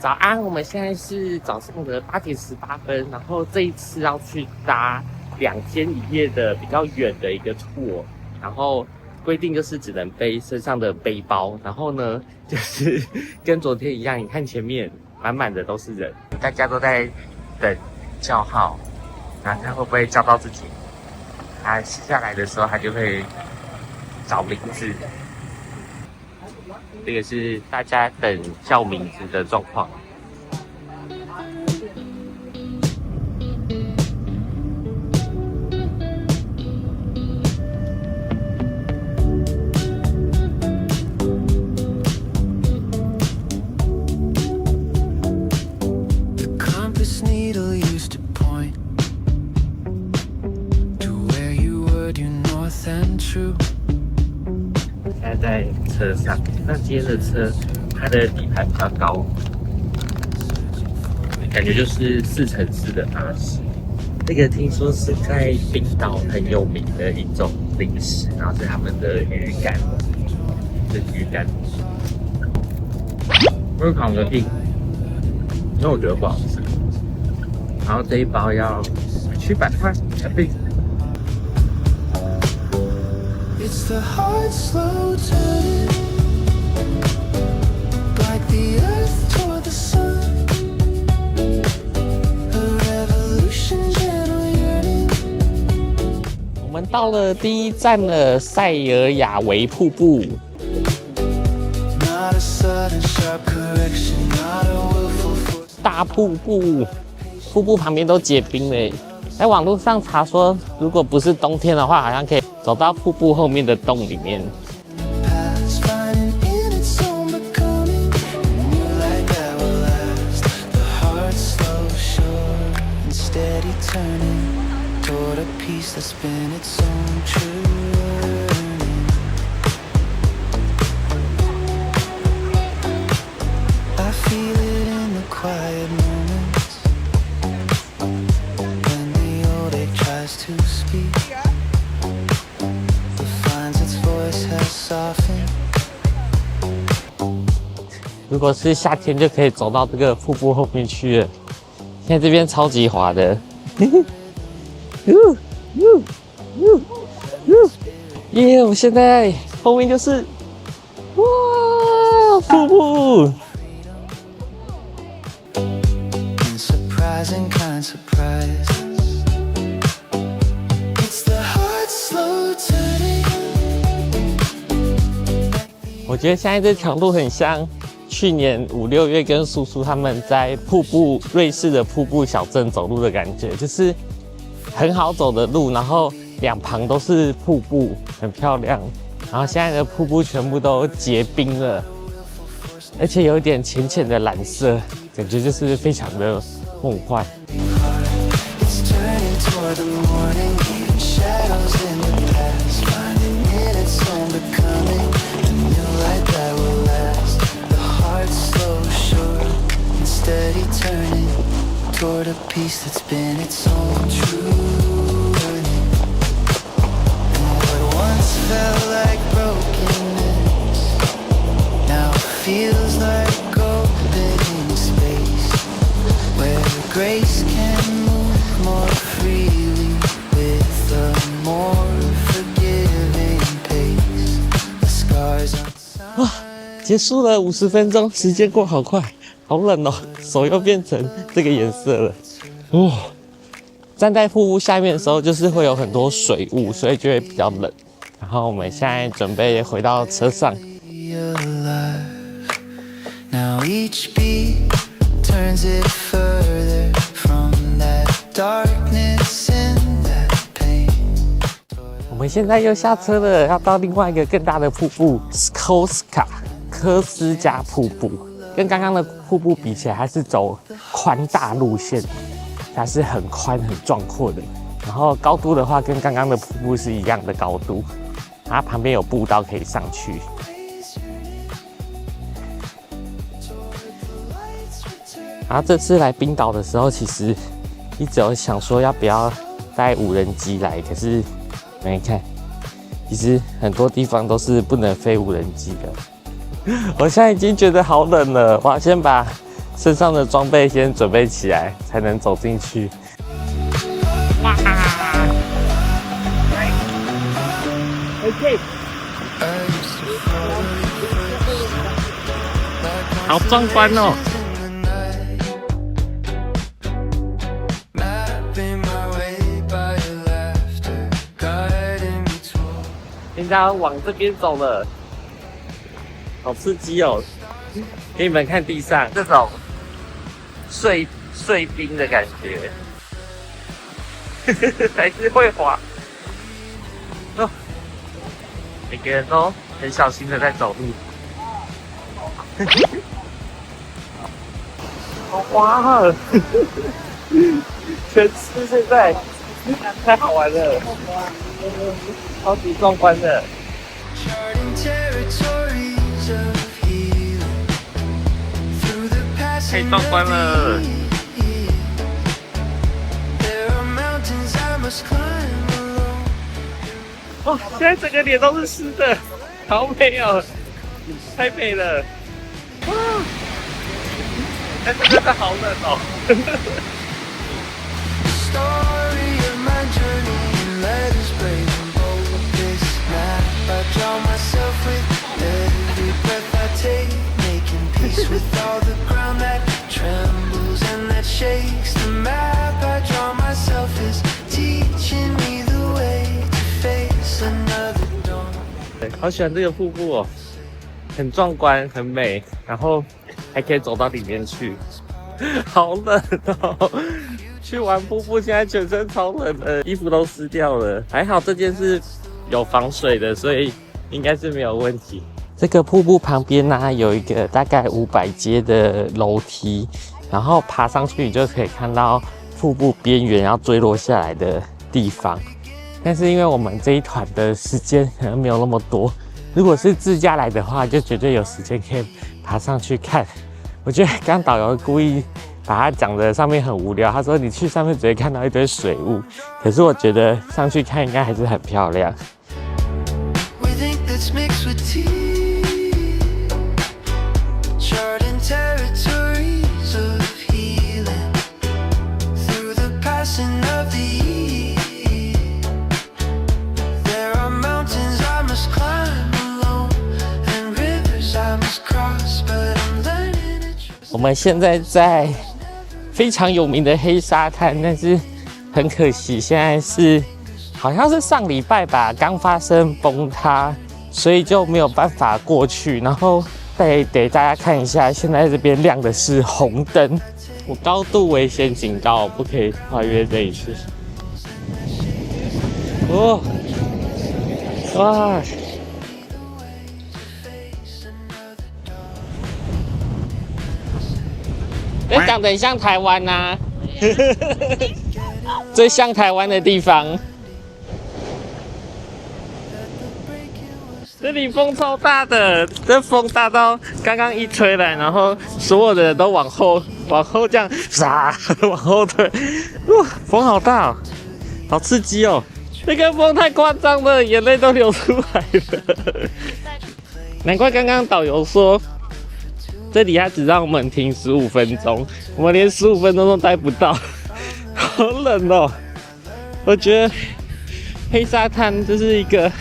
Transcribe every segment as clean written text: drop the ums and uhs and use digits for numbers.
早安，我們現在是早上的8點18分，然後這一次要去搭2天1夜的比較遠的一個 tour， 然後規定就是只能背身上的背包，然後呢，就是跟昨天一樣，你看前面滿滿的都是人，大家都在等叫號，然後看會不會叫到自己，他接下來的時候他就會找名字。這個是大家等叫名字的狀況。現在在車上，那今天的車它的底盤比較高，感覺就是4乘4的巴士。這個聽說是在冰島很有名的一種零食，然後是他們的魚乾，是魚乾。我會烤個硬，因為我覺得不好吃。然後這一包要700塊台幣。It's the heart slow turning, like the earth toward the sun. A revolution gentle yearning. 我們到了第一站了，塞爾亞維瀑布。Not a sudden sharp correction, not a willful force. 大瀑布，瀑布旁邊都結冰了。在網絡上查說，如果不是冬天的話，好像可以走到瀑布後面的洞裡面。如果是夏天，就可以走到這個瀑布後面去了。現在這邊超級滑的，耶！我現在後面就是哇瀑布。我覺得現在這條路很像去年5、6月跟叔叔他們在瑞士的瀑布小鎮走路的感覺，就是很好走的路，然後2旁都是瀑布，很漂亮。然後現在的瀑布全部都結冰了，而且有一點淺淺的藍色，感覺就是非常的夢幻。Steady turning toward a piece that's been its own true learning. And what once felt like brokenness now feels like opening space, where grace can move more freely with a more forgiving pace. The scars on 結束了50分鐘，時間過好快。好冷哦，手又變成這個顏色了。站在瀑布下面的時候，就是會有很多水霧，所以就會比較冷。然後我們現在準備回到車上。我們現在又下車了，要到另外一個更大的瀑布——斯科斯卡科斯加瀑布。跟剛剛的瀑布比起來，它是走寬大路線，它是很寬很壯闊的。然後高度的話，跟剛剛的瀑布是一樣的高度，它旁邊有步道可以上去。然後這次來冰島的時候，其實一直有想說要不要帶無人機來，可是你看，其實很多地方都是不能飛無人機的。我現在已經覺得好冷了，我要先把身上的裝備先準備起來，才能走進去。哇！OK， 好壮觀哦！人家往這邊走了，好刺激哦！給你們看地上這種碎冰的感覺，還是會滑。哦，每個人都很小心的在走路。好滑啊！全吃現在，太好玩了，超級壯觀的。太壯觀了！哦，現在整個臉都是濕的，好美哦，太美了！哇，但是真的好冷哦。好喜歡這個瀑布哦，很壯觀，很美，然後還可以走到裡面去。好冷哦！去玩瀑布，現在全身超冷的，衣服都濕掉了。還好這件是有防水的，所以應該是沒有問題。這個瀑布旁邊呢，有一個大概500階的樓梯，然後爬上去你就可以看到瀑布邊緣要墜落下來的地方。但是因為我們這一團的時間可能沒有那麼多，如果是自駕來的話，就絕对有時間可以爬上去看。我覺得剛導遊故意把它講的上面很無聊，他說你去上面只會看到一堆水霧，可是我覺得上去看應該還是很漂亮。我們現在在非常有名的黑沙灘，但是很可惜，現在是好像是上禮拜吧，剛發生崩塌，所以就沒有辦法過去。然後再給大家看一下，現在這邊亮的是紅燈，我高度危險警告，不可以跨越這一次。哦，哇！長得很像台灣吶，最像台灣的地方。這裡風超大的，這風大到剛剛一吹來，然後所有的人都往後這樣，往後退。哇，風好大哦，好刺激哦！這個風太誇張了，眼淚都流出來了。難怪剛剛導遊說，這裡他只讓我們停15分鐘，我們連15分鐘都待不到，好冷哦！我覺得黑沙灘這是一個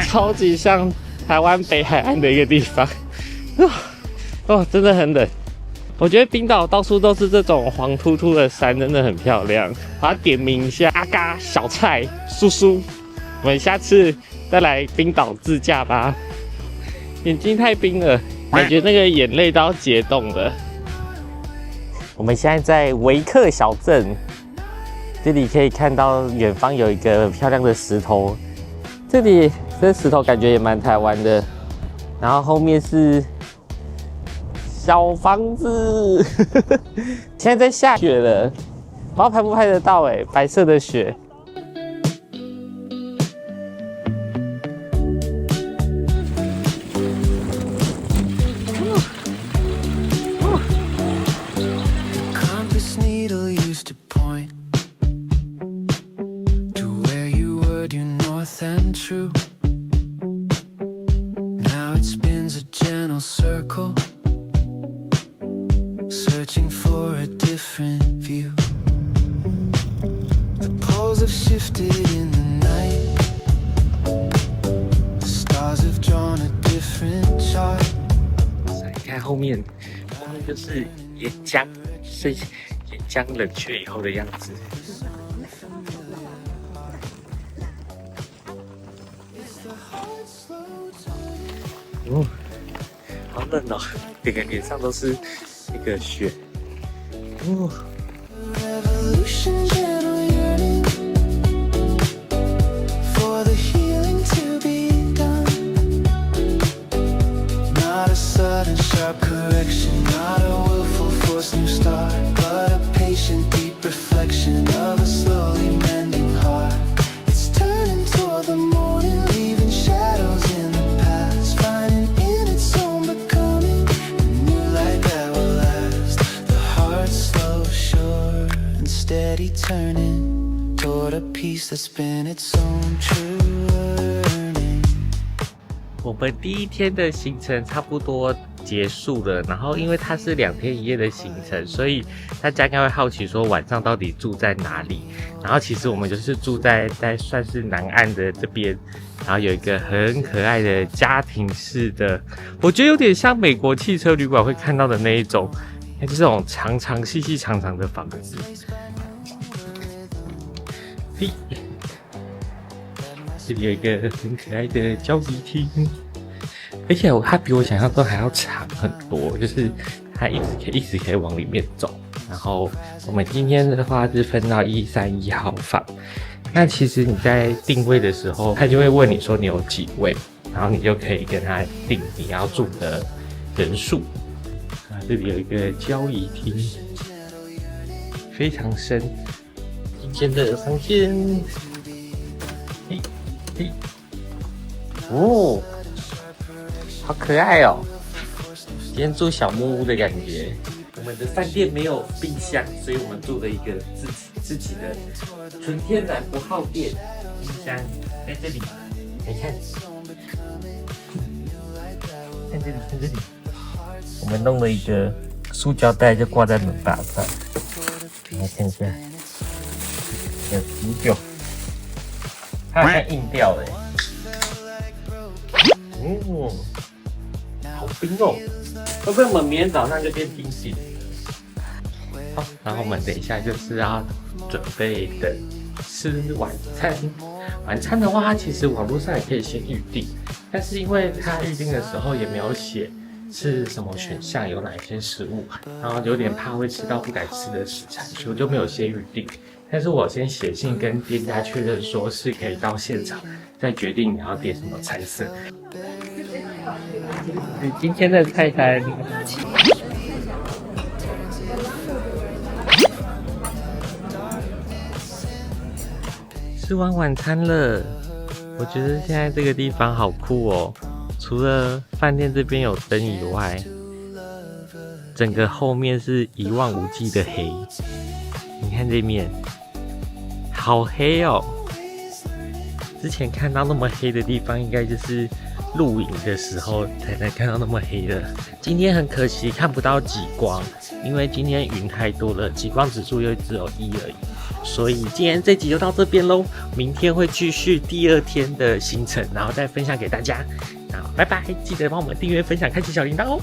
超級像台灣北海岸的一個地方，哦，真的很冷。我覺得冰島到處都是這種黃禿禿的山，真的很漂亮。我要點名一下阿嘎、小蔡、叔叔，我們下次再來冰島自駕吧。眼睛太冰了。感覺那個眼淚都要結凍了。我們現在在維克小鎮，這裡可以看到遠方有一個漂亮的石頭，這石頭感覺也蠻台灣的。然後後面是小房子，現在在下雪了，不知道拍不拍得到哎，白色的雪。searching for a different view. The poles have shifted in the night. The stars have drawn a different chart. 你看后面就是岩浆，是岩浆冷却以后的样子。哦，好冷哦，整个脸上都是那個雪。哦。Revolution, gentle yearning for the healing to be done. Not a sudden sharp correction, not a willful forced new start, but a patient deep reflection of a slowly mending heart. It's turning toward the morning, leaving shadows in the past, finding in its own becoming a new light that will last. The heart slow, sure, and steady turning toward a peace that's been its own true learning. 我們第一天的行程差不多結束了，然後因為它是2天1夜的行程，所以大家應該會好奇說晚上到底住在哪裡。然後其實我們就是住在算是南岸的這邊，然後有一個很可愛的家庭式的，我覺得有點像美國汽車旅館會看到的那一種，就是這種長長細細長長的房子。嘿，這裡有一個很可愛的交誼廳。而且它比我想象中還要長很多，就是它一直可以往裡面走。然後我們今天的話是分到131號房。那其實你在定位的時候，他就會問你說你有幾位，然後你就可以跟他定你要住的人數。啊，這裡有一個交誼廳，非常深。今天的房間，嘿，嘿，哦。好可愛哦！今天住小木屋的感覺。我們的飯店沒有冰箱，所以我們住了一個自己的純天然不耗電冰箱在這裡。你看，看這裡，看這裡，我們弄了一個塑膠袋，就掛在門把上。來看一下，有啤酒，它好像硬掉了。嗯。好冰哦！會不會我們明天早上就變冰淇淋？好，然後我們等一下就是要準備等吃晚餐。晚餐的話，它其實網絡上也可以先預定，但是因為它預定的時候也沒有寫是什麼選項，有哪一些食物，然後有點怕會吃到不該吃的食材，所以我就沒有先預定。但是我先寫信跟店家確認說是可以到現場再決定你要點什麼菜色。今天的菜單，吃完晚餐了。我覺得現在這個地方好酷哦，除了飯店這邊有燈以外，整個後面是一望無際的黑。你看這面，好黑哦！之前看到那麼黑的地方，應該就是露營的時候才能看到那麼黑的。今天很可惜看不到極光，因為今天雲太多了，極光指數又只有1而已。所以今天這集就到這邊嘍，明天會繼續第2天的行程，然後再分享給大家。好，拜拜！記得幫我們訂閱、分享、開啟小鈴鐺哦。